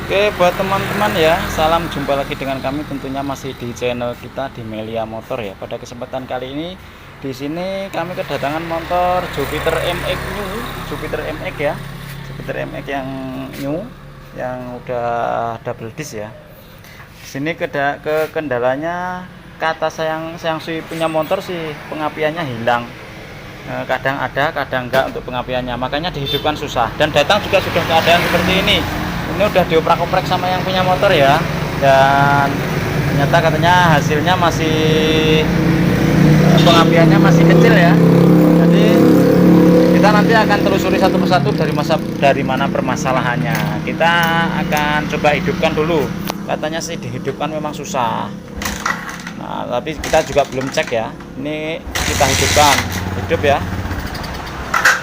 Oke, buat teman-teman ya, salam jumpa lagi dengan kami tentunya masih di channel kita di Melia Motor ya. Pada kesempatan kali ini di sini kami kedatangan motor Jupiter MX New, Jupiter MX ya. Jupiter MX yang new yang udah double disc ya. Di sini kendalanya kata sayang si punya motor sih pengapiannya hilang. Kadang ada, kadang enggak untuk pengapiannya. Makanya dihidupkan susah dan datang juga sudah keadaan seperti ini. Ini udah dioprak-oprek sama yang punya motor ya, dan ternyata katanya hasilnya masih pengapiannya masih kecil ya. Jadi kita nanti akan telusuri satu persatu dari mana permasalahannya. Kita akan coba hidupkan dulu. Katanya sih dihidupkan memang susah. Nah, tapi kita juga belum cek ya. Ini kita hidupkan, hidup ya.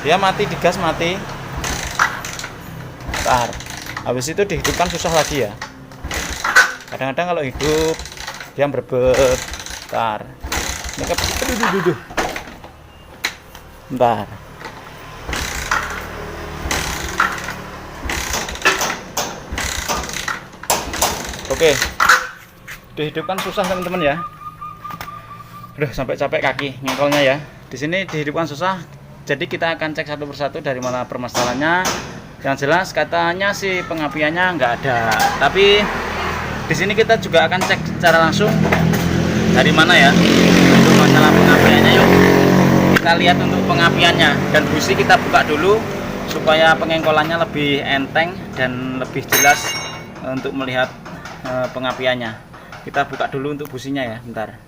Dia mati, digas mati. Bentar. Habis itu dihidupkan susah lagi ya. Kadang-kadang kalau hidup dia berebet. Bentar. Ini bentar. Oke. Dihidupkan susah teman-teman ya. Udah sampai capek kaki ngengkolnya ya. Di sini dihidupkan susah. Jadi kita akan cek satu persatu dari mana permasalahannya. Yang jelas katanya sih pengapiannya nggak ada, tapi di sini kita juga akan cek secara langsung dari mana ya untuk masalah pengapiannya. Yuk kita lihat untuk pengapiannya, dan busi kita buka dulu supaya pengengkolannya lebih enteng dan lebih jelas untuk melihat pengapiannya. Kita buka dulu untuk businya ya, bentar.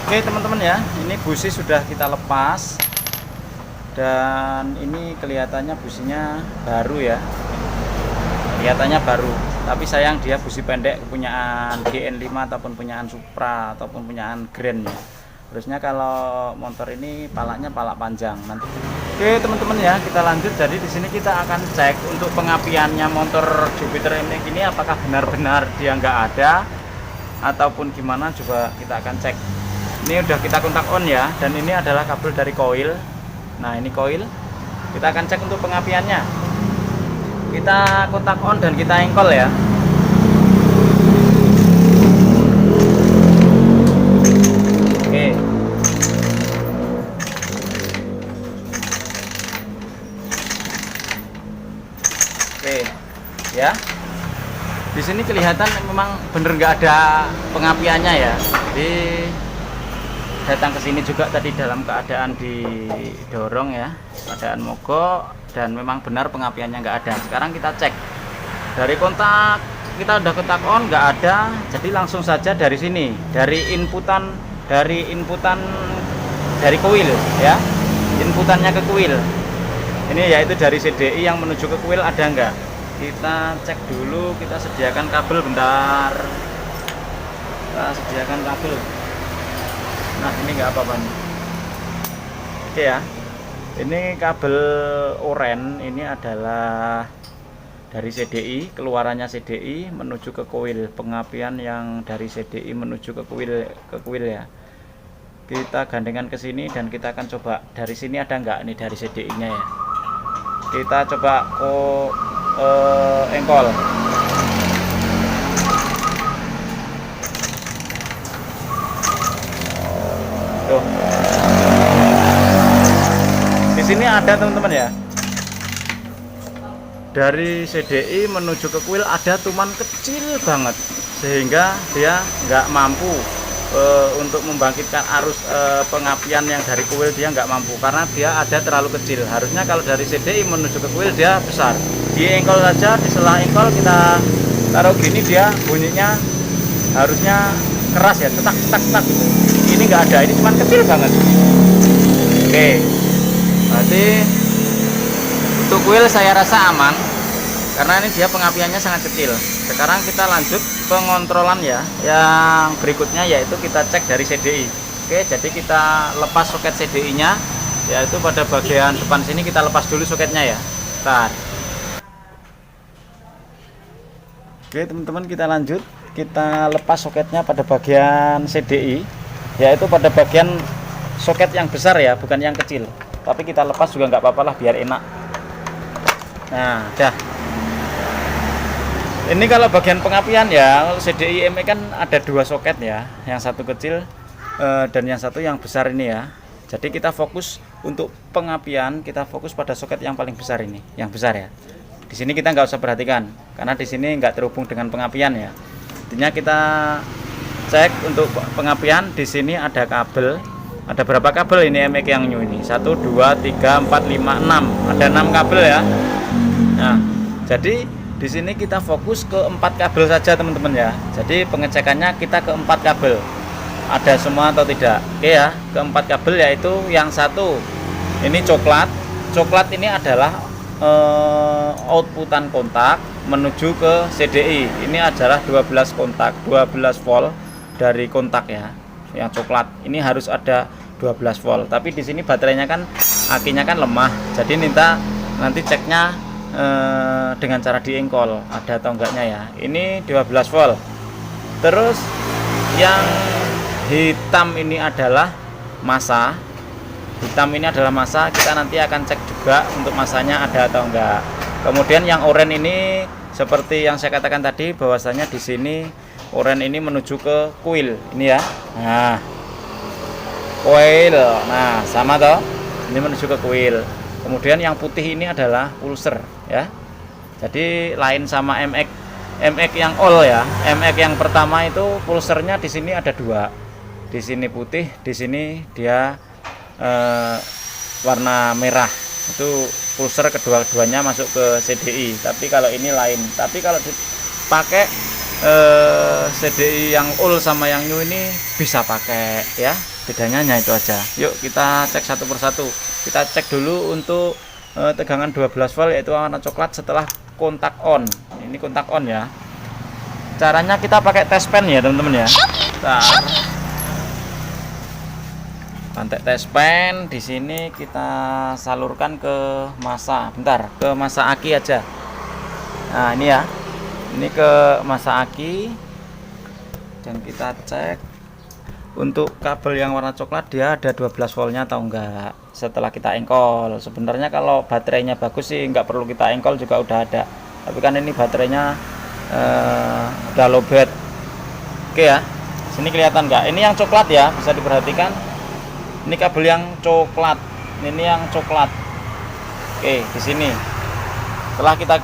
Oke teman-teman ya, ini busi sudah kita lepas. Dan ini kelihatannya businya baru ya, kelihatannya baru, tapi sayang dia busi pendek punyaan GN5 ataupun punyaan Supra ataupun punyaan Grand ya. Harusnya kalau motor ini palaknya palak panjang nanti. Oke teman-teman ya, kita lanjut. Jadi di sini kita akan cek untuk pengapiannya motor Jupiter MX ini apakah benar-benar dia nggak ada ataupun gimana, coba kita akan cek. Ini udah kita kontak on ya, dan ini adalah kabel dari koil. Nah ini koil, kita akan cek untuk pengapiannya. Kita kontak on dan kita engkol ya. Oke. Oke, ya. Di sini kelihatan memang bener nggak ada pengapiannya ya. Jadi datang ke sini juga tadi dalam keadaan didorong ya, keadaan mogok, dan memang benar pengapiannya nggak ada. Sekarang kita cek dari kontak, kita udah kontak on nggak ada, jadi langsung saja dari sini, dari inputan dari kuil ya, inputannya ke kuil ini yaitu dari CDI yang menuju ke kuil ada nggak. Kita cek dulu, kita sediakan kabel bentar, kita sediakan kabel. Nah ini nggak apa-apa nih. Oke ya, ini kabel oren ini adalah dari CDI, keluarannya CDI menuju ke koil, pengapian yang dari CDI menuju ke kuil ya. Kita gandengan ke sini dan kita akan coba dari sini ada nggak nih dari CDI nya ya. Kita coba engkol. Tuh. Di sini ada teman-teman ya. Dari CDI menuju ke kuil ada tuman kecil banget sehingga dia nggak mampu untuk membangkitkan arus pengapian yang dari kuil, dia nggak mampu karena dia ada terlalu kecil. Harusnya kalau dari CDI menuju ke kuil dia besar. Di engkol saja, di sela engkol kita taruh gini, dia bunyinya harusnya keras ya, cetak cetak cetak. Ini nggak ada, ini cuman kecil banget. Oke, berarti untuk kuil saya rasa aman karena ini dia pengapiannya sangat kecil. Sekarang kita lanjut pengontrolan ya, yang berikutnya yaitu kita cek dari CDI. Oke, jadi kita lepas soket CDI nya, yaitu pada bagian depan sini kita lepas dulu soketnya ya. Bentar. Oke teman-teman, kita lanjut, kita lepas soketnya pada bagian CDI, yaitu pada bagian soket yang besar ya, bukan yang kecil. Tapi kita lepas juga nggak apa-apa lah, biar enak. Nah, dah. Ini kalau bagian pengapian ya, CDI MX kan ada 2 soket ya, yang satu kecil dan yang satu yang besar ini ya. Jadi kita fokus untuk pengapian, kita fokus pada soket yang paling besar ini, yang besar ya. Di sini kita nggak usah perhatikan, karena di sini nggak terhubung dengan pengapian ya. Intinya kita cek untuk pengapian. Di sini ada kabel, ada berapa kabel ini MX yang new ini? 1, 2, 3, 4, 5, 6. Ada 6 kabel ya. Nah, jadi di sini kita fokus ke 4 kabel saja teman-teman ya. Jadi pengecekannya kita ke 4 kabel. Ada semua atau tidak? Oke ya, ke 4 kabel, yaitu yang satu ini coklat. Coklat ini adalah outputan kontak menuju ke CDI. Ini adalah 12 kontak, 12 volt dari kontak ya. Yang coklat ini harus ada 12 volt. Tapi di sini baterainya kan, akinya kan lemah. Jadi minta nanti ceknya dengan cara diengkol ada atau enggaknya ya. Ini 12 volt. Terus yang hitam ini adalah massa. Hitam ini adalah massa, kita nanti akan cek juga untuk massanya ada atau enggak. Kemudian yang oranye ini seperti yang saya katakan tadi, bahwasanya di sini oranye ini menuju ke coil ini ya. Nah, coil. Nah, sama toh. Ini menuju ke coil. Kemudian yang putih ini adalah pulser ya. Jadi lain sama MX yang all ya. MX yang pertama itu pulsernya di sini ada 2. Di sini putih, di sini dia warna merah. Itu pulser kedua-duanya masuk ke CDI. Tapi kalau ini lain. Tapi kalau dipakai CDI yang all sama yang new ini bisa pakai ya. Bedanya hanya itu aja. Yuk kita cek satu persatu. Kita cek dulu untuk tegangan 12 volt, yaitu warna coklat setelah kontak on. Ini kontak on ya. Caranya kita pakai test pen ya teman-teman ya. Pantek test pen di sini kita salurkan ke massa. Bentar, ke massa aki aja. Nah ini ya. Ini ke massa aki. Dan kita cek untuk kabel yang warna coklat dia ada 12 voltnya atau enggak setelah kita engkol. Sebenarnya kalau baterainya bagus sih nggak perlu kita engkol juga udah ada, tapi kan ini baterainya udah lowbat. Oke ya, sini kelihatan nggak? Ini yang coklat ya, bisa diperhatikan. Ini kabel yang coklat, ini yang coklat. Oke, di sini setelah kita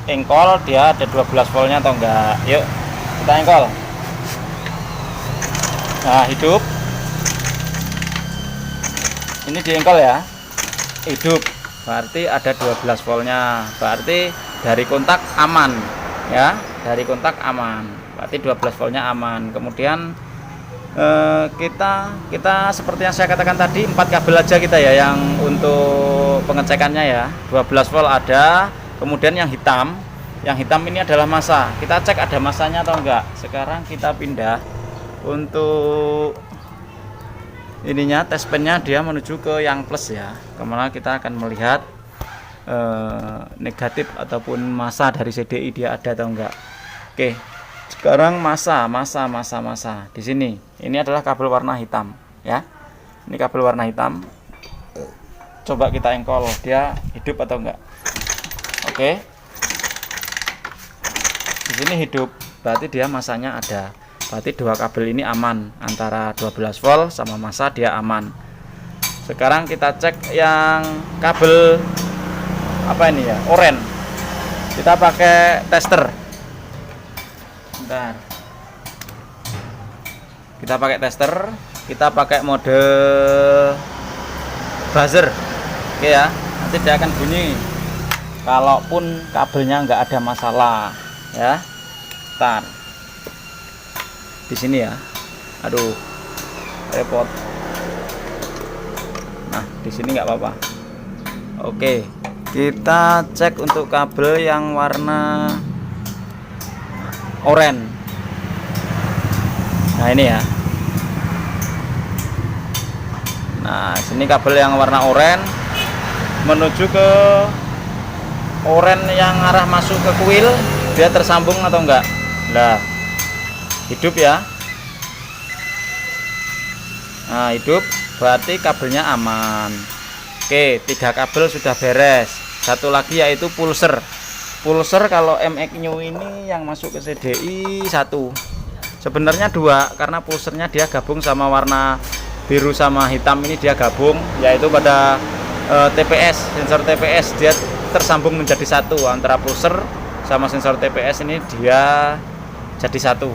engkol dia ada 12 voltnya atau enggak. Yuk kita engkol. Nah, hidup. Ini diengkol ya. Hidup. Berarti ada 12 voltnya. Berarti dari kontak aman ya. Dari kontak aman. Berarti 12 voltnya aman. Kemudian kita seperti yang saya katakan tadi, 4 kabel aja kita ya yang untuk pengecekannya ya. 12 volt ada. Kemudian yang hitam ini adalah massa. Kita cek ada massanya atau enggak. Sekarang kita pindah untuk ininya, test pennya dia menuju ke yang plus ya, kemana kita akan melihat negatif ataupun massa dari CDI dia ada atau enggak. Oke, sekarang massa di sini. Ini adalah kabel warna hitam ya. Ini kabel warna hitam. Coba kita engkol, dia hidup atau enggak. Oke, di sini hidup, berarti dia massanya ada. Berarti 2 kabel ini aman, antara 12 volt sama massa dia aman. Sekarang kita cek yang kabel apa ini ya, oranye. Kita pakai tester. Bentar. Kita pakai tester, kita pakai mode buzzer. Oke ya, nanti dia akan bunyi kalaupun kabelnya nggak ada masalah ya. Bentar. Di sini ya, aduh repot. Nah di sini nggak apa-apa. Oke, kita cek untuk kabel yang warna oranye. Nah ini ya. Nah sini kabel yang warna oranye menuju ke oranye yang arah masuk ke kuil, dia tersambung atau enggak? Nah hidup ya. Nah hidup, berarti kabelnya aman. Oke, 3 kabel sudah beres. Satu lagi yaitu pulser pulser kalau MX New ini yang masuk ke CDI 1, sebenarnya 2, karena pulsernya dia gabung sama warna biru sama hitam ini dia gabung, yaitu pada TPS, sensor TPS dia tersambung menjadi 1 antara pulser sama sensor TPS ini dia jadi 1. Oke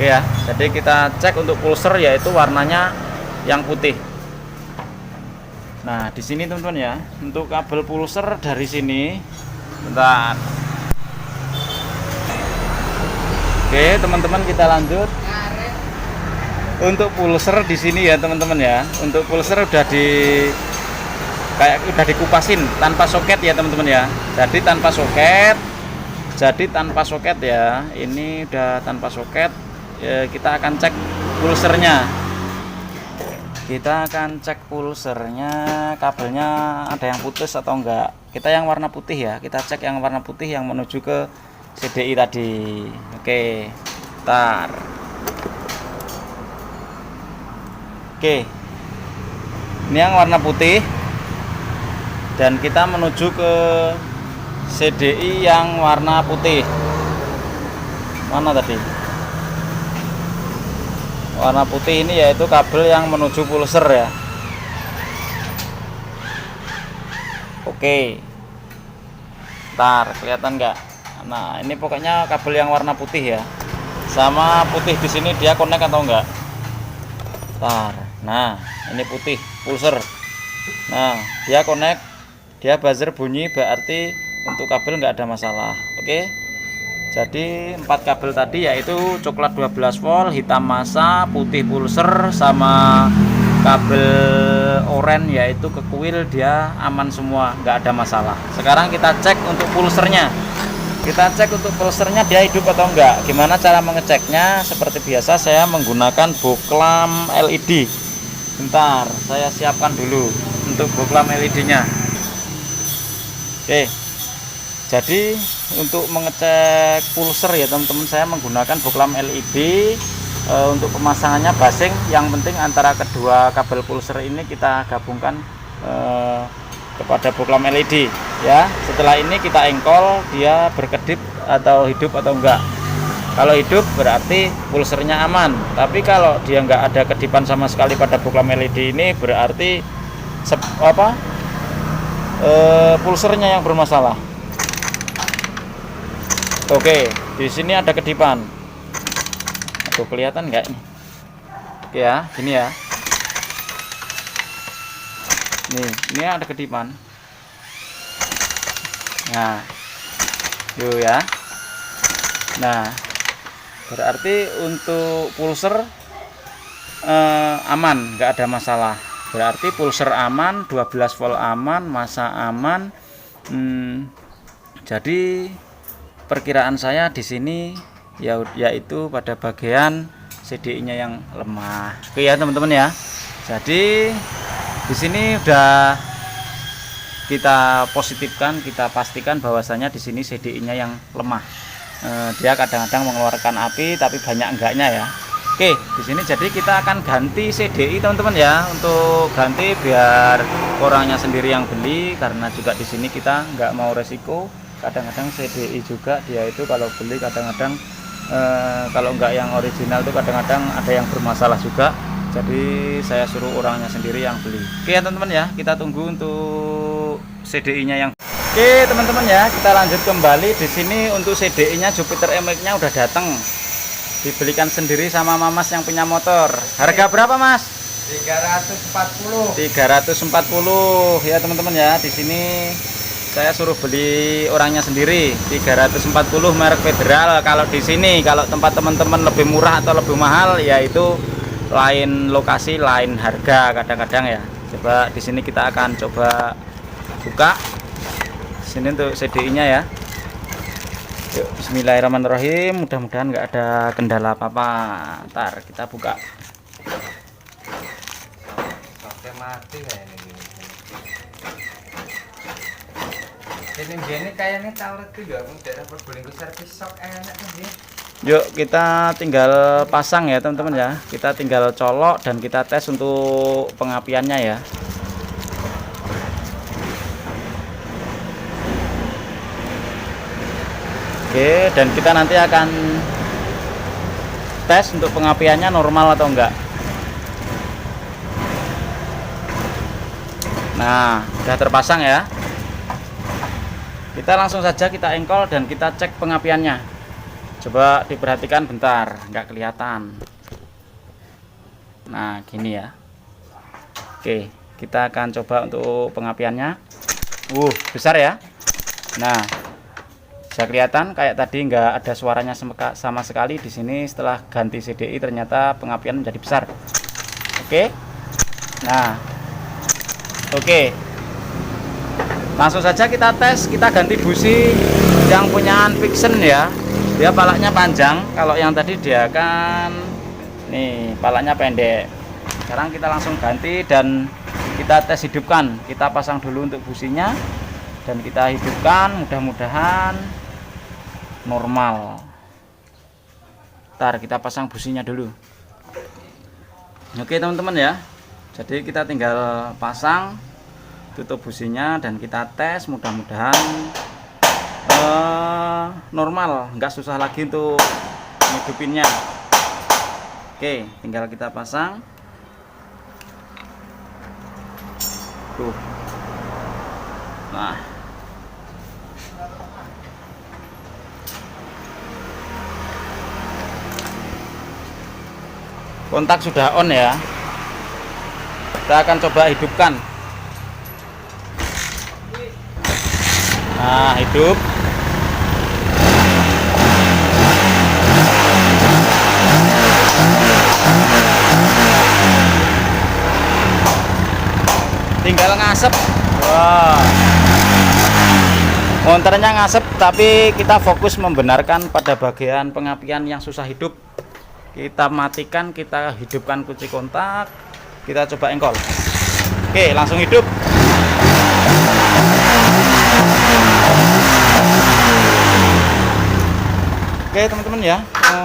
ya, jadi kita cek untuk pulser yaitu warnanya yang putih. Nah, di sini teman-teman ya, untuk kabel pulser dari sini, bentar. Oke, teman-teman kita lanjut. Untuk pulser di sini ya, teman-teman ya. Untuk pulser udah udah dikupasin tanpa soket ya, teman-teman ya. Jadi tanpa soket ya. Ini udah tanpa soket. Ya, kita akan cek pulsernya. Kita akan cek pulsernya, kabelnya ada yang putus atau enggak. Kita yang warna putih ya, kita cek yang warna putih yang menuju ke CDI tadi. Oke, bentar. Oke, ini yang warna putih dan kita menuju ke CDI yang warna putih. Mana tadi? Warna putih ini yaitu kabel yang menuju pulser ya. Oke, ntar kelihatan nggak? Nah, ini pokoknya kabel yang warna putih ya. Sama putih di sini dia connect atau enggak? Ntar, nah ini putih pulser. Nah, dia connect, dia buzzer bunyi, berarti untuk kabel nggak ada masalah. Oke. Jadi 4 kabel tadi yaitu coklat 12 volt, hitam massa, putih pulser, sama kabel oranye yaitu ke kuil dia aman semua, nggak ada masalah. Sekarang kita cek untuk pulsernya. Kita cek untuk pulsernya dia hidup atau enggak. Gimana cara mengeceknya? Seperti biasa saya menggunakan boklam LED. Bentar, saya siapkan dulu untuk boklam LED-nya. Oke. Jadi untuk mengecek pulser ya teman-teman, saya menggunakan boklam LED. Untuk pemasangannya basing, yang penting antara kedua kabel pulser ini kita gabungkan kepada boklam LED ya. Setelah ini kita engkol, dia berkedip atau hidup atau enggak. Kalau hidup berarti pulsernya aman, tapi kalau dia enggak ada kedipan sama sekali pada boklam LED ini berarti pulsernya yang bermasalah. Oke, di sini ada kedipan. Tuh kelihatan nggak ini? Oke ya, gini ya. Ini ada kedipan. Nah, yuk ya. Nah, berarti untuk pulser aman, nggak ada masalah. Berarti pulser aman, 12 volt aman, massa aman. Jadi perkiraan saya di sini yaitu pada bagian CDI-nya yang lemah. Oke ya teman-teman ya. Jadi di sini udah kita positifkan, kita pastikan bahwasanya di sini CDI-nya yang lemah. Dia kadang-kadang mengeluarkan api tapi banyak enggaknya ya. Oke, di sini jadi kita akan ganti CDI teman-teman ya. Untuk ganti biar orangnya sendiri yang beli, karena juga di sini kita nggak mau resiko. Kadang-kadang CDI juga dia itu kalau beli kadang-kadang kalau enggak yang original itu kadang-kadang ada yang bermasalah juga. Jadi saya suruh orangnya sendiri yang beli. Oke ya teman-teman ya, kita tunggu untuk CDI-nya yang. Oke teman-teman ya, kita lanjut kembali. Di sini untuk CDI-nya Jupiter MX-nya udah datang, dibelikan sendiri sama Mamas yang punya motor. Harga berapa Mas? 340. 340 ya teman-teman ya. Di sini saya suruh beli orangnya sendiri 340 merek Federal. Kalau di sini, kalau tempat teman-teman lebih murah atau lebih mahal, yaitu lain lokasi, lain harga kadang-kadang ya. Coba di sini kita akan coba buka. Sini untuk CDI-nya ya. Yuk, bismillahirrahmanirrahim. Mudah-mudahan nggak ada kendala apa-apa. Ntar kita buka. Oke, mati kayaknya ini. Ini kayaknya tahu itu ya, daerah Probolinggo servis shock enak kan ya. Yuk kita tinggal pasang ya teman-teman ya. Kita tinggal colok dan kita tes untuk pengapiannya ya. Oke, dan kita nanti akan tes untuk pengapiannya normal atau enggak. Nah, sudah terpasang ya. Kita langsung saja kita engkol dan kita cek pengapiannya. Coba diperhatikan bentar, nggak kelihatan. Nah, gini ya. Oke, kita akan coba untuk pengapiannya. Besar ya. Nah, bisa kelihatan kayak tadi nggak ada suaranya sama sekali di sini. Setelah ganti CDI ternyata pengapian menjadi besar. Oke. Nah, oke. Langsung saja kita tes, kita ganti busi yang punyaan Vixen ya. Dia palaknya panjang, kalau yang tadi dia kan nih palaknya pendek. Sekarang kita langsung ganti dan kita tes hidupkan. Kita pasang dulu untuk businya dan kita hidupkan, mudah-mudahan normal. Ntar kita pasang businya dulu. Oke teman-teman ya, jadi kita tinggal pasang, tutup businya dan kita tes, mudah-mudahan normal, nggak susah lagi untuk ngidupinnya. Oke, tinggal kita pasang tuh. Nah, kontak sudah on ya. Kita akan coba hidupkan. Nah, hidup. Tinggal ngasep. Wah. Monternya ngasep, tapi kita fokus membenarkan pada bagian pengapian yang susah hidup. Kita matikan, kita hidupkan kunci kontak. Kita coba engkol. Oke, langsung hidup. Oke teman-teman ya,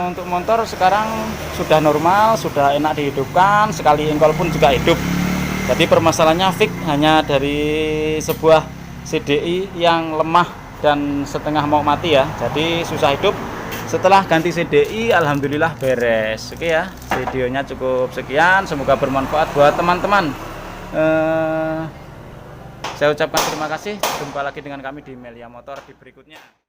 untuk motor sekarang sudah normal, sudah enak dihidupkan, sekali engkol pun juga hidup. Jadi permasalahannya fix hanya dari sebuah CDI yang lemah dan setengah mau mati ya. Jadi susah hidup. Setelah ganti CDI alhamdulillah beres. Oke ya, videonya cukup sekian, semoga bermanfaat buat teman-teman. Saya ucapkan terima kasih. Jumpa lagi dengan kami di Melia Motor di berikutnya.